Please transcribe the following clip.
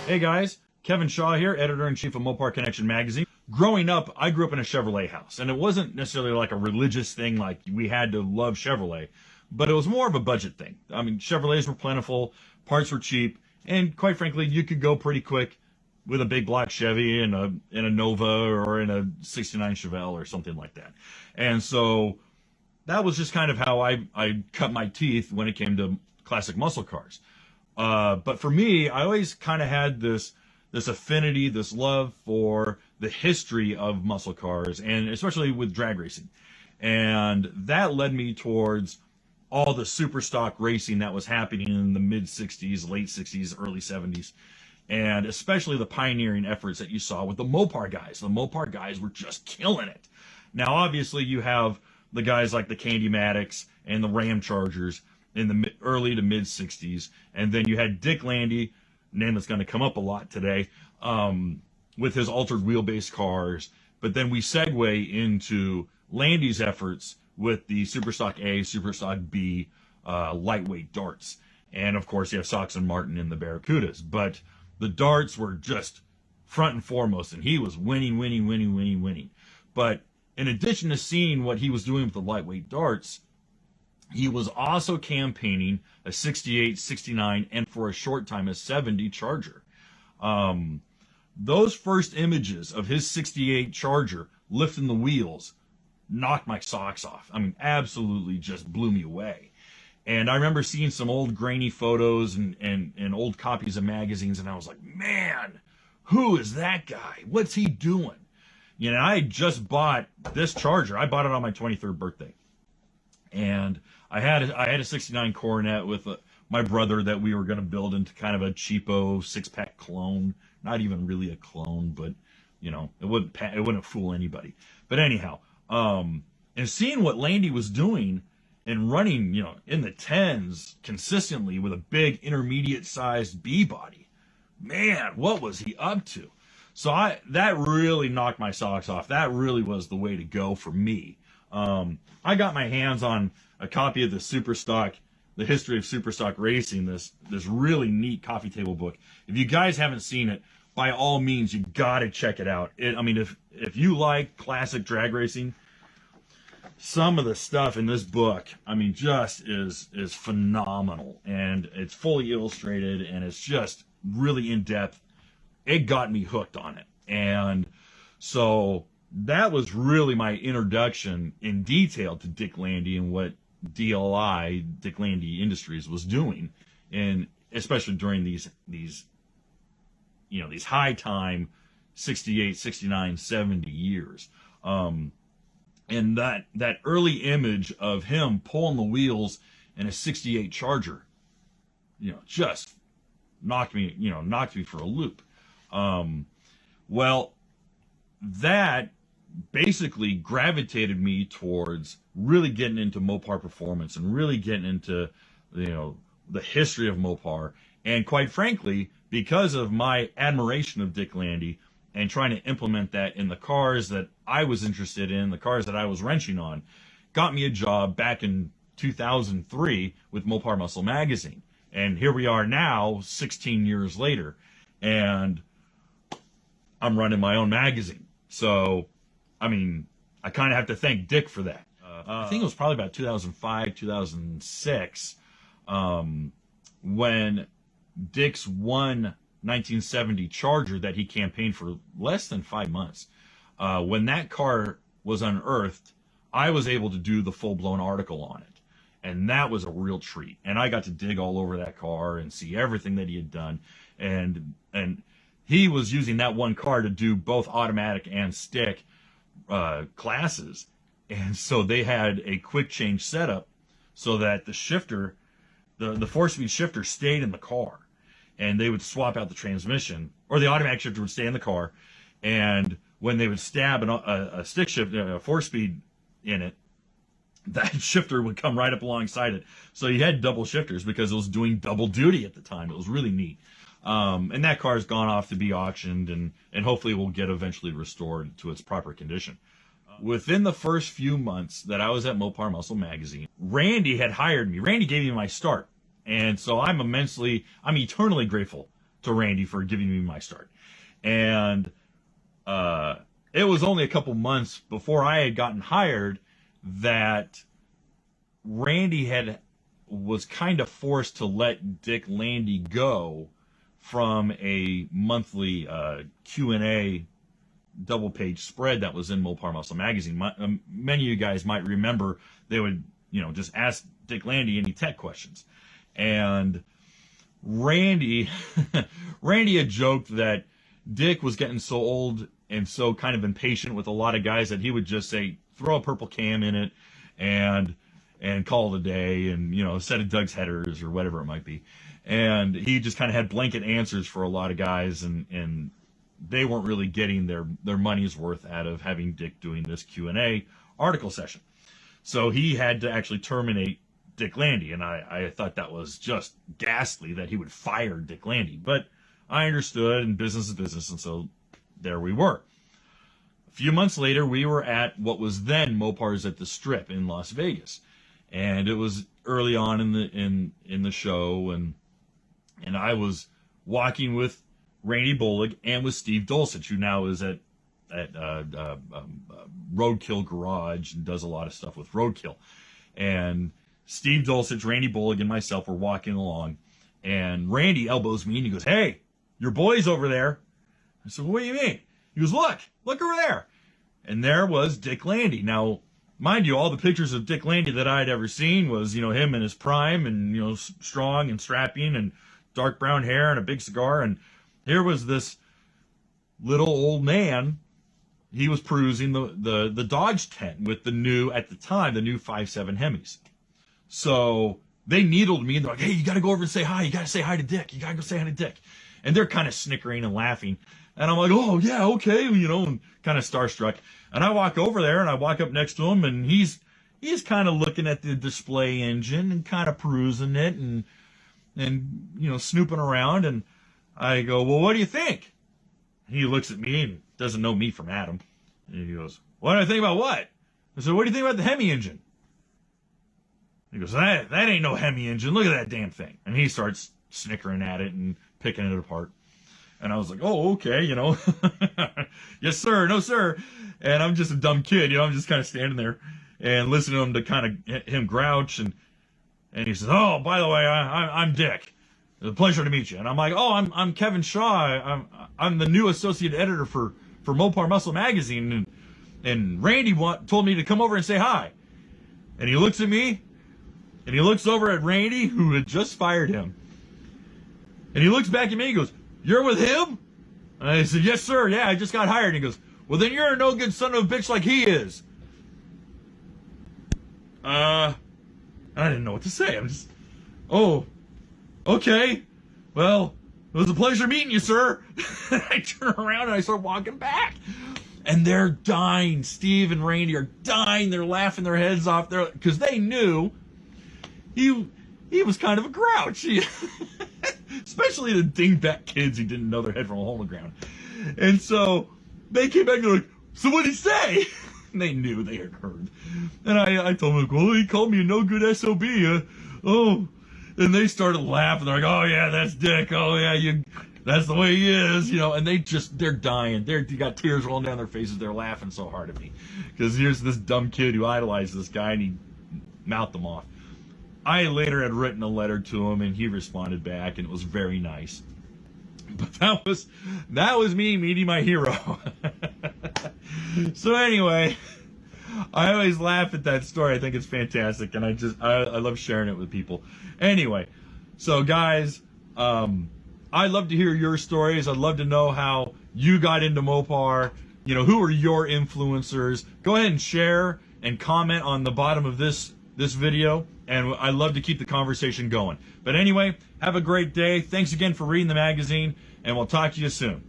Hey guys, Kevin Shaw here, Editor-in-Chief of Mopar Connection Magazine. Growing up, I grew up in a Chevrolet house, and it wasn't necessarily like a religious thing, like we had to love Chevrolet, but it was more of a budget thing. I mean, Chevrolets were plentiful, parts were cheap, and quite frankly, you could go pretty quick with a big black Chevy in a Nova or in a '69 Chevelle or something like that. And so that was just kind of how I cut my teeth when it came to classic muscle cars. But for me, I always kind of had this affinity, this love for the history of muscle cars, and especially with drag racing. And that led me towards all the super stock racing that was happening in the mid 60s, late 60s, early 70s. And especially the pioneering efforts that you saw with the Mopar guys. The Mopar guys were just killing it. Now, obviously, you have the guys like the Candy Maddox and the Ram Chargers in the early to mid 60s. And then you had Dick Landy, name that's going to come up a lot today, with his altered wheelbase cars. But then we segue into Landy's efforts with the Superstock A, Superstock B, lightweight darts. And of course, you have Sox and Martin in the Barracudas. But the darts were just front and foremost, and he was winning. But in addition to seeing what he was doing with the lightweight darts, he was also campaigning a 68, 69, and for a short time a 70 Charger. Those first images of his 68 Charger lifting the wheels knocked my socks off. I mean, absolutely just blew me away. And I remember seeing some old grainy photos and old copies of magazines, and I was like, man, who is that guy? What's he doing? You know, I had just bought this Charger. I bought it on my 23rd birthday. And I had a 69 Coronet with my brother that we were going to build into kind of a cheapo six-pack clone. Not even really a clone, but, you know, it wouldn't fool anybody. But anyhow, and seeing what Landy was doing and running, you know, in the 10s consistently with a big intermediate-sized B-body, man, what was he up to? So that really knocked my socks off. That really was the way to go for me. I got my hands on a copy of the Superstock, the history of Superstock racing, this really neat coffee table book. If you guys haven't seen it, by all means, you gotta check it out. I mean, if you like classic drag racing, some of the stuff in this book, I mean, just is phenomenal, and it's fully illustrated, and it's just really in depth. It got me hooked on it, and so that was really my introduction in detail to Dick Landy and what DLI, Dick Landy Industries, was doing, and especially during these you know, these high time 68, 69, 70 years. And that early image of him pulling the wheels in a 68 Charger, you know, just knocked me for a loop. Well, that basically gravitated me towards really getting into Mopar performance and really getting into, you know, the history of Mopar. And quite frankly, because of my admiration of Dick Landy and trying to implement that in the cars that I was interested in, the cars that I was wrenching on, got me a job back in 2003 with Mopar Muscle Magazine. And here we are now, 16 years later, and I'm running my own magazine. So, I mean, I kind of have to thank Dick for that. I think it was probably about 2005, 2006, when Dick's one 1970 Charger that he campaigned for less than 5 months, when that car was unearthed, I was able to do the full-blown article on it. And that was a real treat. And I got to dig all over that car and see everything that he had done. And he was using that one car to do both automatic and stick classes. And so they had a quick change setup so that the shifter, the 4-speed shifter, stayed in the car. And they would swap out the transmission, or the automatic shifter would stay in the car. And when they would stab a stick shift, a 4-speed in it, that shifter would come right up alongside it. So you had double shifters because it was doing double duty at the time. It was really neat. And that car has gone off to be auctioned, and hopefully will get eventually restored to its proper condition. Within the first few months that I was at Mopar Muscle Magazine, Randy had hired me. Randy gave me my start. And so I'm eternally grateful to Randy for giving me my start. And it was only a couple months before I had gotten hired that Randy was kind of forced to let Dick Landy go from a monthly Q&A double-page spread that was in Mopar Muscle Magazine. Many of you guys might remember they would, just ask Dick Landy any tech questions. And Randy had joked that Dick was getting so old and so kind of impatient with a lot of guys that he would just say, throw a purple cam in it and call it a day, and a set of Doug's headers or whatever it might be. And he just kind of had blanket answers for a lot of guys, and they weren't really getting their money's worth out of having Dick doing this Q&A article session. So he had to actually terminate Dick Landy, and I thought that was just ghastly that he would fire Dick Landy. But I understood, and business is business, and so there we were. A few months later, we were at what was then Mopars at the Strip in Las Vegas, and it was early on in the show, and I was walking with Randy Bullock and with Steve Dulcich, who now is at Roadkill Garage and does a lot of stuff with Roadkill. And Steve Dulcich, Randy Bullock, and myself were walking along, and Randy elbows me and he goes, "Hey, your boy's over there." I said, "What do you mean?" He goes, look over there." And there was Dick Landy. Now, mind you, all the pictures of Dick Landy that I'd ever seen was, him in his prime and, strong and strapping and dark brown hair and a big cigar. And here was this little old man. He was perusing the Dodge tent with the new 5.7 Hemis. So they needled me and they're like, "Hey, you got to go over and say hi. You got to say hi to Dick. You got to go say hi to Dick." And they're kind of snickering and laughing. And I'm like, "Oh, yeah, okay," and kind of starstruck. And I walk over there and I walk up next to him, and he's kind of looking at the display engine and kind of perusing it and snooping around. And I go, "Well, what do you think?" He looks at me and doesn't know me from Adam. And he goes, "What do I think about what?" I said, "What do you think about the Hemi engine?" He goes, that ain't no Hemi engine. Look at that damn thing." And he starts snickering at it and picking it apart. And I was like, "Oh, okay, yes, sir, no, sir." And I'm just a dumb kid, I'm just kind of standing there and listening to him to kind of him grouch. And he says, "Oh, by the way, I'm Dick. It's a pleasure to meet you." And I'm like, "Oh, I'm Kevin Shaw. I'm the new associate editor for Mopar Muscle Magazine. And Randy told me to come over and say hi." And he looks at me, and he looks over at Randy, who had just fired him. And he looks back at me and goes, "You're with him?" And I said, "Yes, sir. Yeah, I just got hired." And he goes, "Well, then you're a no good son of a bitch like he is." I didn't know what to say. I'm just, "Oh, okay. Well, it was a pleasure meeting you, sir." I turn around and I start walking back. And they're dying. Steve and Randy are dying. They're laughing their heads off there because they knew he was kind of a grouch. Especially the dingbat kids who didn't know their head from a hole in the ground. And so they came back and they're like, "So what'd he say?" And they knew they had heard. And I told them, "Well, he called me a no good SOB. Oh." And they started laughing. They're like, "Oh, yeah, that's Dick. Oh, yeah, that's the way he is." And they're dying. They got tears rolling down their faces. They're laughing so hard at me. Because here's this dumb kid who idolized this guy, and he mouthed them off. I later had written a letter to him, and he responded back, and it was very nice. But that was me meeting my hero. So anyway, I always laugh at that story. I think it's fantastic, and I love sharing it with people. Anyway, so guys, I'd love to hear your stories. I'd love to know how you got into Mopar. Who are your influencers? Go ahead and share and comment on the bottom of this video, and I love to keep the conversation going. But anyway, have a great day. Thanks again for reading the magazine, and we'll talk to you soon.